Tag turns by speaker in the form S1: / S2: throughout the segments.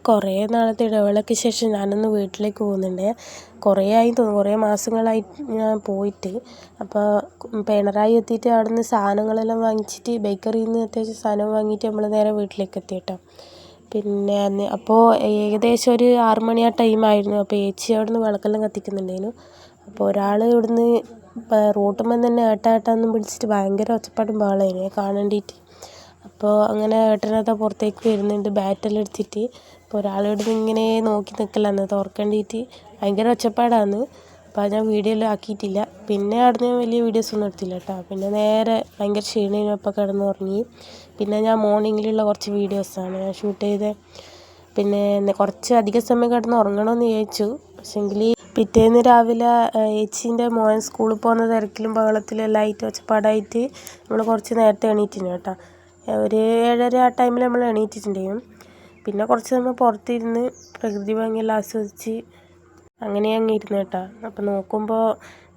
S1: കുറേ നാളത്തെ ഇടവേളയ്ക്ക് ശേഷം ഞാനൊന്ന് വീട്ടിലേക്ക് പോകുന്നുണ്ട്. കുറേ ആയി തോന്നുന്നു, കുറേ മാസങ്ങളായി ഞാൻ പോയിട്ട്. അപ്പോൾ പിണറായി എത്തിയിട്ട് അവിടെ നിന്ന് സാധനങ്ങളെല്ലാം വാങ്ങിച്ചിട്ട് ബേക്കറിയിൽ നിന്ന് അത്യാവശ്യം സാധനം വാങ്ങിയിട്ട് നമ്മൾ നേരെ വീട്ടിലേക്ക് എത്തി കേട്ടോ. പിന്നെ അപ്പോൾ ഏകദേശം ഒരു 6 മണി ആ ടൈമായിരുന്നു. അപ്പോൾ ഏച്ചി അവിടെ നിന്ന് വിളക്കെല്ലാം കത്തിക്കുന്നുണ്ടായിരുന്നു. അപ്പോൾ ഒരാൾ ഇവിടുന്ന് റോട്ടുമ്പം തന്നെ ഏട്ടാന്നും വിളിച്ചിട്ട് ഭയങ്കര ഒച്ചപ്പാടും ബഹളമായിരുന്നു കാണേണ്ടിയിട്ട്. അപ്പോൾ അങ്ങനെ ഏട്ടനതാ പുറത്തേക്ക് വരുന്നുണ്ട് ബാറ്റെല്ലാം എടുത്തിട്ട്. അപ്പോൾ ഒരാളിവിടുന്ന് ഇങ്ങനെ നോക്കി നിൽക്കലാന്ന് തുറക്കേണ്ടിയിട്ട്. ഭയങ്കര ഒച്ചപ്പാടാന്ന്. അപ്പോൾ ഞാൻ വീഡിയോയിലും ആക്കിയിട്ടില്ല. പിന്നെ അവിടുന്ന് വലിയ വീഡിയോസൊന്നും എടുത്തില്ല കേട്ടോ. പിന്നെ നേരെ ഭയങ്കര ക്ഷീണമായപ്പോൾ കിടന്നുറങ്ങി. പിന്നെ ഞാൻ മോർണിംഗിലുള്ള കുറച്ച് വീഡിയോസാണ് ഞാൻ ഷൂട്ട് ചെയ്തത്. പിന്നെ കുറച്ച് അധിക സമയം കിടന്ന് ഉറങ്ങണമെന്ന് വിചാരിച്ചു. പക്ഷേങ്കിൽ പിറ്റേന്ന് രാവിലെ ഏച്ചീൻ്റെ മോൻ സ്കൂളിൽ പോകുന്ന തിരക്കിലും ബഹളത്തിലും എല്ലാം ആയിട്ട് ഒച്ചപ്പാടായിട്ട് നമ്മൾ കുറച്ച് നേരത്തെ എണീറ്റിന് കേട്ടോ. ഒരു 7:30 ആ ടൈമിൽ നമ്മൾ എണീറ്റിട്ടുണ്ടായിരുന്നു. പിന്നെ കുറച്ച് നമ്മൾ പുറത്തിരുന്ന് പ്രകൃതി ഭംഗിയെല്ലാം ആസ്വദിച്ച് അങ്ങനെ അങ്ങ് ഇരുന്ന് കേട്ടോ. അപ്പോൾ നോക്കുമ്പോൾ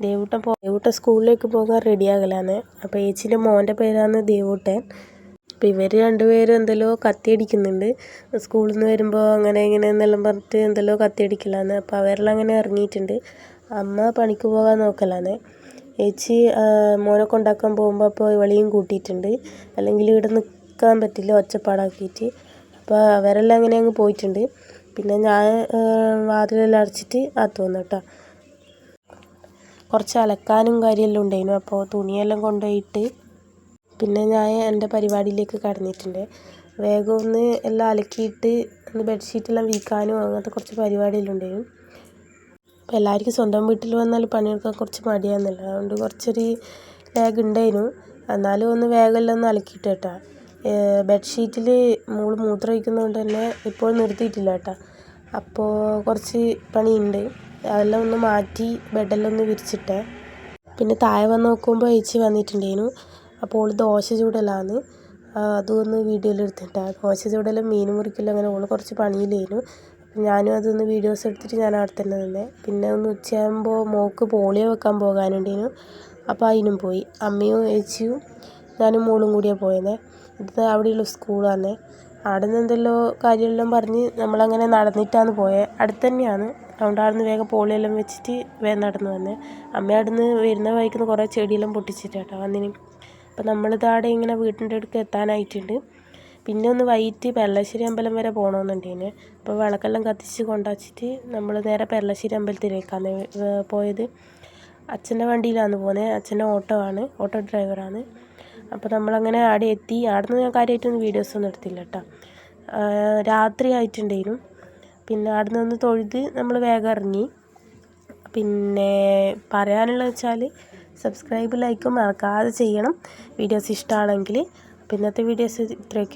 S1: ദേവൂട്ടൻ സ്കൂളിലേക്ക് പോകാൻ റെഡിയാകലാന്ന്. അപ്പോൾ ഏച്ചീൻ്റെ മോൻ്റെ പേരാണ് ദേവൂട്ടൻ. അപ്പോൾ ഇവർ രണ്ടുപേരും എന്തെല്ലോ കത്തിയടിക്കുന്നുണ്ട്. സ്കൂളിൽ നിന്ന് വരുമ്പോൾ അങ്ങനെ ഇങ്ങനെ എന്നെല്ലാം പറഞ്ഞിട്ട് എന്തെല്ലോ കത്തിയടിക്കലാന്ന്. അപ്പോൾ അവരെല്ലാം അങ്ങനെ ഇറങ്ങിയിട്ടുണ്ട്. അമ്മ പണിക്ക് പോകാൻ നോക്കലാന്ന്. ഏച്ചി മോനെ കൊണ്ടാക്കാൻ പോകുമ്പോൾ അപ്പോൾ ഇവളെയും കൂട്ടിയിട്ടുണ്ട്. അല്ലെങ്കിൽ ഇവിടെ നിൽക്കാൻ പറ്റില്ല ഒച്ചപ്പാടാക്കിയിട്ട്. അപ്പോൾ അവരെല്ലാം അങ്ങനെ അങ്ങ് പോയിട്ടുണ്ട്. പിന്നെ ഞാൻ വാതിലെല്ലാം അടച്ചിട്ട് അകത്ത് വന്നു കേട്ടോ. കുറച്ച് അലക്കാനും കാര്യമെല്ലാം ഉണ്ടായിരുന്നു. അപ്പോൾ തുണിയെല്ലാം കൊണ്ടുപോയിട്ട് പിന്നെ ഞാൻ എൻ്റെ പരിപാടിയിലേക്ക് കടന്നിട്ടുണ്ട്. വേഗം ഒന്ന് എല്ലാം അലക്കിയിട്ട് ഒന്ന് ബെഡ്ഷീറ്റെല്ലാം വീക്കാനും അങ്ങനത്തെ കുറച്ച് പരിപാടിയെല്ലാം ഉണ്ടായിരുന്നു. അപ്പോൾ എല്ലാവർക്കും സ്വന്തം വീട്ടിൽ വന്നാൽ പണിയെടുക്കാൻ കുറച്ച് മടിയാണെന്നല്ലോ, അതുകൊണ്ട് കുറച്ചൊരു ലാഗ് ഉണ്ടായിരുന്നു. എന്നാലും ഒന്ന് വേഗമെല്ലാം ഒന്ന് അലക്കിയിട്ട് കേട്ടോ. ബെഡ്ഷീറ്റിൽ മൂത്രം ഒഴിക്കുന്നതുകൊണ്ട് തന്നെ ഇപ്പോൾ നിർത്തിയിട്ടില്ല കേട്ടോ. അപ്പോൾ കുറച്ച് പണിയുണ്ട്, അതെല്ലാം ഒന്ന് മാറ്റി ബെഡെല്ലാം ഒന്ന് വിരിച്ചിട്ടേ. പിന്നെ താഴെ വന്ന് നോക്കുമ്പോൾ ഏച്ചി വന്നിട്ടുണ്ടായിരുന്നു. അപ്പോൾ ഓൾ ദോശ ചൂടലാന്ന്. അതും ഒന്ന് വീഡിയോയിൽ എടുത്തിട്ടാണ്. ദോശ ചൂടലും മീൻ മുറിക്കലും അങ്ങനെ ഓൾ കുറച്ച് പണിയിലായിരുന്നു. അപ്പം ഞാനും അതൊന്ന് വീഡിയോസ് എടുത്തിട്ട് ഞാൻ അവിടെ തന്നെ നിന്നേ. പിന്നെ ഒന്ന് ഉച്ചയാകുമ്പോൾ മോൾക്ക് പോളിയോ വെക്കാൻ പോകാനുണ്ടായിരുന്നു. അപ്പോൾ അതിനും പോയി. അമ്മയും ഏച്ചിയും ഞാനും മോളും കൂടിയാണ് പോയത്. ഇത് അവിടെയുള്ള സ്കൂളാണ്. അവിടെ നിന്ന് എന്തെല്ലോ കാര്യമെല്ലാം പറഞ്ഞ് നമ്മളങ്ങനെ നടന്നിട്ടാണ് പോയത്. അടുത്ത് തന്നെയാണ്. അതുകൊണ്ട് അവിടെ നിന്ന് വേഗം പോളിയോ എല്ലാം വെച്ചിട്ട് വേഗം നടന്ന് വന്നേ. അമ്മ അവിടെ നിന്ന് വരുന്ന വഴിക്കുന്ന കുറേ ചെടിയെല്ലാം പൊട്ടിച്ചിട്ടാട്ടോ വന്നിന്. അപ്പോൾ നമ്മളിതാടെ ഇങ്ങനെ വീട്ടിൻ്റെ അടുത്ത് എത്താനായിട്ടുണ്ട്. പിന്നെ ഒന്ന് വൈകിട്ട് പെരളശ്ശേരി അമ്പലം വരെ പോകണമെന്നുണ്ടേന്. അപ്പോൾ വിളക്കെല്ലാം കത്തിച്ച് കൊണ്ടുവച്ചിട്ട് നമ്മൾ നേരെ പെരളശ്ശേരി അമ്പലത്തിലേക്കാണ് പോയത്. അച്ഛൻ്റെ വണ്ടിയിലാണ് പോകുന്നത്. അച്ഛൻ്റെ ഓട്ടോ ഡ്രൈവറാണ്. അപ്പോൾ നമ്മളങ്ങനെ അവിടെ എത്തി. അവിടെ നിന്ന് ഞാൻ കാര്യമായിട്ടൊന്നും വീഡിയോസൊന്നും എടുത്തില്ല കേട്ടോ. രാത്രി ആയിട്ടുണ്ടായിരുന്നു. പിന്നെ അവിടെ നിന്ന് തൊഴുത് നമ്മൾ വേഗം ഇറങ്ങി. പിന്നെ പറയാനുള്ളത് വെച്ചാൽ സബ്സ്ക്രൈബ് ലൈക്കും മറക്കാതെ ചെയ്യണം വീഡിയോസ് ഇഷ്ടമാണെങ്കിൽ. അപ്പോൾ ഇന്നത്തെ വീഡിയോസ് ഇത്രയൊക്കെ.